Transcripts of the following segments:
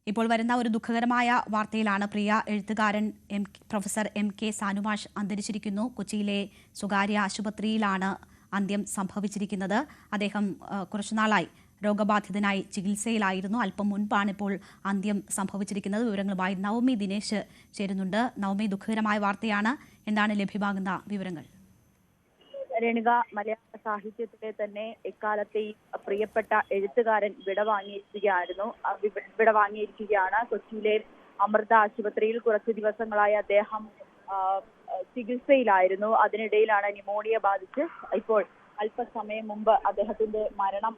ഇപ്പോൾ വരുന്ന ഒരു ദുഃഖകരമായ വാർത്തയിലാണ് പ്രിയ എഴുത്തുകാരൻ പ്രൊഫസർ MK സാനുമാഷ് അന്തരിച്ചിരിക്കുന്നു. കൊച്ചിയിലെ സ്വകാര്യ ആശുപത്രിയിലാണ് അന്ത്യം സംഭവിച്ചിരിക്കുന്നത്. അദ്ദേഹം കുറച്ചുനാളായി രോഗബാധിതനായി ചികിത്സയിലായിരുന്നു. അല്പം മുൻപാണ് ഇപ്പോൾ അന്ത്യം സംഭവിച്ചിരിക്കുന്നത്. വിവരങ്ങളുമായി നവമി ദിനേശ് ചേരുന്നുണ്ട്. നവമി, ദുഃഖകരമായ വാർത്തയാണ്. എന്താണ് ലഭ്യമാകുന്ന വിവരങ്ങൾ? രേണുക, മലയാള സാഹിത്യത്തിലെ തന്നെ എക്കാലത്തെയും പ്രിയപ്പെട്ട എഴുത്തുകാരൻ വിടവാങ്ങിയിരിക്കുകയാണ്. കൊച്ചിയിലെ അമൃത ആശുപത്രിയിൽ കുറച്ചു ദിവസങ്ങളായി അദ്ദേഹം ചികിത്സയിലായിരുന്നു. അതിനിടയിലാണ് ന്യൂമോണിയ ബാധിച്ച് ഇപ്പോൾ അല്പസമയം മുമ്പ് അദ്ദേഹത്തിന്റെ മരണം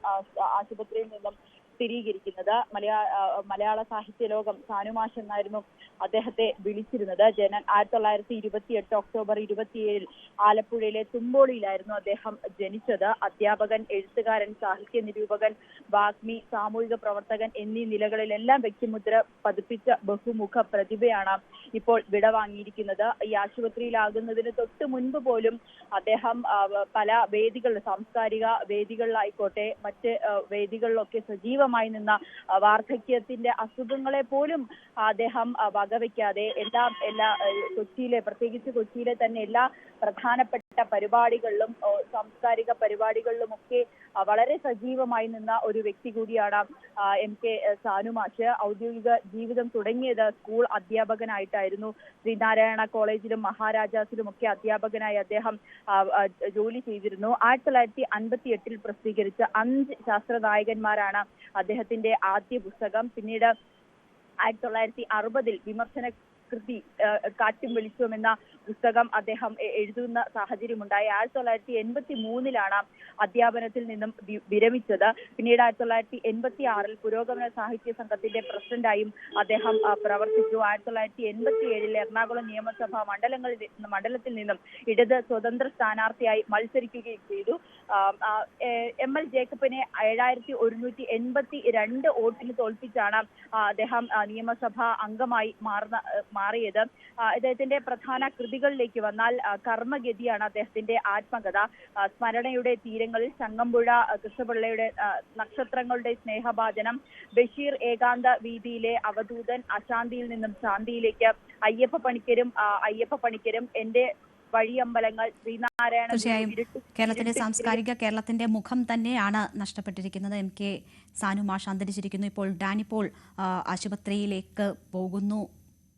ആശുപത്രിയിൽ നിന്നും സ്ഥിരീകരിക്കുന്നത്. മലയാള സാഹിത്യ ലോകം സാനുമാഷ് എന്നായിരുന്നു അദ്ദേഹത്തെ വിളിച്ചിരുന്നത്. 1928 ഒക്ടോബർ 27 ആലപ്പുഴയിലെ തുമ്പോളിയിലായിരുന്നു അദ്ദേഹം ജനിച്ചത്. അധ്യാപകൻ, എഴുത്തുകാരൻ, സാഹിത്യ നിരൂപകൻ, വാഗ്മി, സാമൂഹിക പ്രവർത്തകൻ എന്നീ നിലകളിലെല്ലാം വ്യക്തിമുദ്ര പതിപ്പിച്ച ബഹുമുഖ പ്രതിഭയാണ് ഇപ്പോൾ വിടവാങ്ങിയിരിക്കുന്നത്. ഈ ആശുപത്രിയിലാകുന്നതിന് തൊട്ട് മുൻപ് പോലും അദ്ദേഹം പല സാംസ്കാരിക വേദികളിലായിക്കോട്ടെ മറ്റ് വേദികളിലൊക്കെ സജീവമായി നിന്ന വാർദ്ധക്യത്തിന്റെ അസുഖങ്ങളെ പോലും അദ്ദേഹം വകവയ്ക്കാതെ പ്രത്യേകിച്ച് കൊച്ചിയിലെ തന്നെ എല്ലാ പ്രധാനപ്പെട്ട പരിപാടികളിലും സാംസ്കാരിക പരിപാടികളിലുമൊക്കെ വളരെ സജീവമായി നിന്ന ഒരു വ്യക്തി കൂടിയാണ് MK സാനുമാഷ്. ഔദ്യോഗിക ജീവിതം തുടങ്ങിയത് സ്കൂൾ അധ്യാപകനായിട്ടായിരുന്നു. ശ്രീനാരായണ കോളേജിലും മഹാരാജാസിലും ഒക്കെ അധ്യാപകനായി അദ്ദേഹം ജോലി ചെയ്തിരുന്നു. 1958 പ്രസിദ്ധീകരിച്ച 5 ശാസ്ത്രനായകന്മാരാണ് അദ്ദേഹത്തിന്റെ ആദ്യ പുസ്തകം. പിന്നീട് 1960 വിമർശന കൃതി കാറ്റും വെളിച്ചവും എന്ന പുസ്തകം അദ്ദേഹം എഴുതുന്ന സാഹചര്യമുണ്ടായി. 1983 അധ്യാപനത്തിൽ നിന്നും വിരമിച്ചത്. പിന്നീട് 1986 പുരോഗമന സാഹിത്യ സംഘത്തിന്റെ പ്രസിഡന്റായും അദ്ദേഹം പ്രവർത്തിച്ചു. 1987 എറണാകുളം നിയമസഭാ മണ്ഡലത്തിൽ നിന്നും ഇടത് സ്വതന്ത്ര സ്ഥാനാർത്ഥിയായി മത്സരിക്കുകയും ചെയ്തു. ML ജേക്കബിനെ 7182 വോട്ടിന് തോൽപ്പിച്ചാണ് അദ്ദേഹം നിയമസഭാ അംഗമായി മാറിയത്. അദ്ദേഹത്തിന്റെ പ്രധാന കൃതികളിലേക്ക് വന്നാൽ കർമ്മഗതിയാണ് അദ്ദേഹത്തിന്റെ ആത്മകഥ. സ്മരണയുടെ തീരങ്ങളിൽ, ചങ്ങമ്പുഴ കൃഷ്ണപിള്ളയുടെ നക്ഷത്രങ്ങളുടെ സ്നേഹഭാജനം, ബഷീർ ഏകാന്ത വീതിയിലെ അവധൂതൻ, അശാന്തിയിൽ നിന്നും ശാന്തിയിലേക്ക്, അയ്യപ്പ പണിക്കരും എന്റെ വഴിയമ്പലങ്ങൾ, ശ്രീനാരായണ. തീർച്ചയായും കേരളത്തിന്റെ മുഖം തന്നെയാണ് നഷ്ടപ്പെട്ടിരിക്കുന്നത്. MK സാനുമാഷ് അന്തരിച്ചിരിക്കുന്നു. ഇപ്പോൾ ഡാനിപ്പോൾ ആശുപത്രിയിലേക്ക് പോകുന്നു,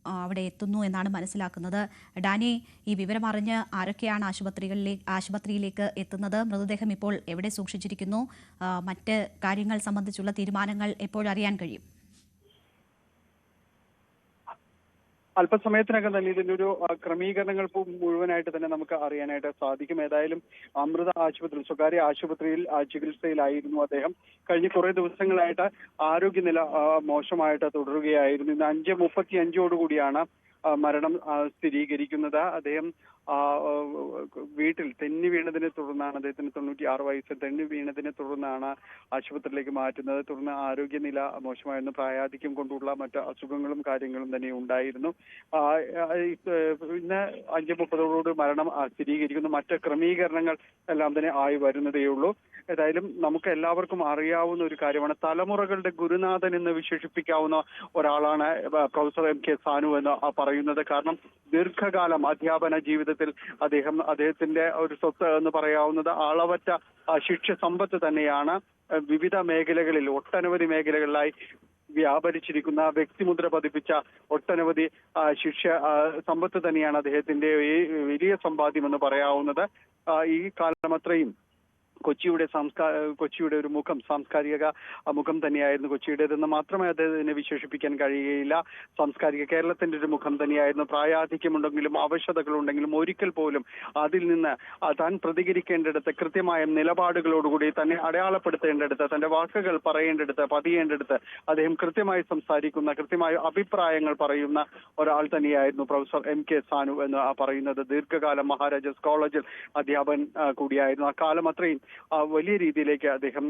അവിടെ എത്തുന്നു എന്നാണ് മനസ്സിലാക്കുന്നത്. ഡാനി, ഈ വിവരം അറിഞ്ഞ് ആരൊക്കെയാണ് ആശുപത്രിയിലേക്ക് എത്തുന്നത്? മൃതദേഹം ഇപ്പോൾ എവിടെ സൂക്ഷിച്ചിരിക്കുന്നു? മറ്റ് കാര്യങ്ങൾ സംബന്ധിച്ചുള്ള തീരുമാനങ്ങൾ എപ്പോഴറിയാൻ കഴിയും? അല്പസമയത്തിനകം തന്നെ ഇതിന്റെ ഒരു ക്രമീകരണങ്ങൾ മുഴുവനായിട്ട് തന്നെ നമുക്ക് അറിയാനായിട്ട് സാധിക്കും. ഏതായാലും അമൃത ആശുപത്രി, സ്വകാര്യ ആശുപത്രിയിൽ ചികിത്സയിലായിരുന്നു അദ്ദേഹം. കഴിഞ്ഞ കുറെ ദിവസങ്ങളായിട്ട് ആരോഗ്യനില മോശമായിട്ട് തുടരുകയായിരുന്നു. ഇന്ന് 5:35 മരണം സ്ഥിരീകരിക്കുന്നത്. അദ്ദേഹം വീട്ടിൽ തെന്നി വീണതിനെ തുടർന്നാണ്, അദ്ദേഹത്തിന് 96 വയസ്സ്, തെന്നി വീണതിനെ തുടർന്നാണ് ആശുപത്രിയിലേക്ക് മാറ്റുന്നത്. തുടർന്ന് ആരോഗ്യനില മോശമായിരുന്നു. പ്രായാധിക്യം കൊണ്ടുള്ള മറ്റ് അസുഖങ്ങളും കാര്യങ്ങളും തന്നെ ഉണ്ടായിരുന്നു. ഇന്ന് 5:30 മരണം സ്ഥിരീകരിക്കുന്നു. മറ്റ് ക്രമീകരണങ്ങൾ എല്ലാം തന്നെ ആയി വരുന്നതേ ഉള്ളൂ. ഏതായാലും നമുക്ക് എല്ലാവർക്കും അറിയാവുന്ന ഒരു കാര്യമാണ്, തലമുറകളുടെ ഗുരുനാഥൻ എന്ന് വിശേഷിപ്പിക്കാവുന്ന ഒരാളാണ് പ്രൊഫസർ MK സാനു എന്ന് പറയുന്നത്. കാരണം ദീർഘകാലം അധ്യാപന ജീവിതത്തിൽ അദ്ദേഹത്തിന്റെ ഒരു സ്വത്ത് എന്ന് പറയാവുന്നത് അളവറ്റ ശിക്ഷ സമ്പത്ത് തന്നെയാണ്. വിവിധ മേഖലകളിൽ, ഒട്ടനവധി മേഖലകളിലായി വ്യാപരിച്ചിരിക്കുന്ന, വ്യക്തിമുദ്ര പതിപ്പിച്ച ഒട്ടനവധി ശിക്ഷ സമ്പത്ത് തന്നെയാണ് അദ്ദേഹത്തിന്റെ ഈ വലിയ സമ്പാദ്യം എന്ന് പറയാവുന്നത്. ഈ കാലം അത്രയും കൊച്ചിയുടെ ഒരു മുഖം, സാംസ്കാരിക മുഖം തന്നെയായിരുന്നു കൊച്ചിയുടേതെന്ന് മാത്രമേ അദ്ദേഹത്തിനെ വിശേഷിപ്പിക്കാൻ കഴിയുകയില്ല. സാംസ്കാരിക കേരളത്തിന്റെ ഒരു മുഖം തന്നെയായിരുന്നു. പ്രായാധിക്യമുണ്ടെങ്കിലും അവശതകളുണ്ടെങ്കിലും ഒരിക്കൽ പോലും അതിൽ നിന്ന് താൻ പ്രതികരിക്കേണ്ടിടത്ത് കൃത്യമായ നിലപാടുകളോടുകൂടി തന്നെ അടയാളപ്പെടുത്തേണ്ടിടത്ത്, തന്റെ വാക്കുകൾ പറയേണ്ടിടത്ത്, പതിയേണ്ടിടത്ത് അദ്ദേഹം കൃത്യമായി സംസാരിക്കുന്ന, കൃത്യമായ അഭിപ്രായങ്ങൾ പറയുന്ന ഒരാൾ തന്നെയായിരുന്നു പ്രൊഫസർ MK സാനു എന്ന് പറയുന്നത്. ദീർഘകാലം മഹാരാജാസ് കോളേജിൽ അധ്യാപകൻ കൂടിയായിരുന്നു. ആ കാലം അത്രയും വലിയ രീതിയിലേക്ക് അദ്ദേഹം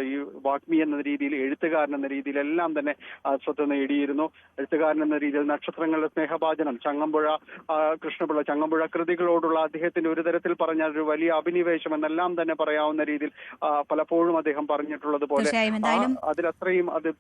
ഈ വാഗ്മി എന്ന രീതിയിൽ, എഴുത്തുകാരൻ എന്ന രീതിയിലെല്ലാം തന്നെ ശ്രദ്ധ നേടിയിരുന്നു. എഴുത്തുകാരൻ എന്ന രീതിയിൽ നക്ഷത്രങ്ങളുടെ സ്നേഹഭാജനം, ചങ്ങമ്പുഴ കൃതികളോടുള്ള അദ്ദേഹത്തിന്റെ ഒരു തരത്തിൽ പറഞ്ഞാൽ ഒരു വലിയ അഭിനിവേശം എന്നെല്ലാം തന്നെ പറയാവുന്ന രീതിയിൽ പലപ്പോഴും അദ്ദേഹം പറഞ്ഞിട്ടുള്ളത് പോലെ അതിലത്രയും അത്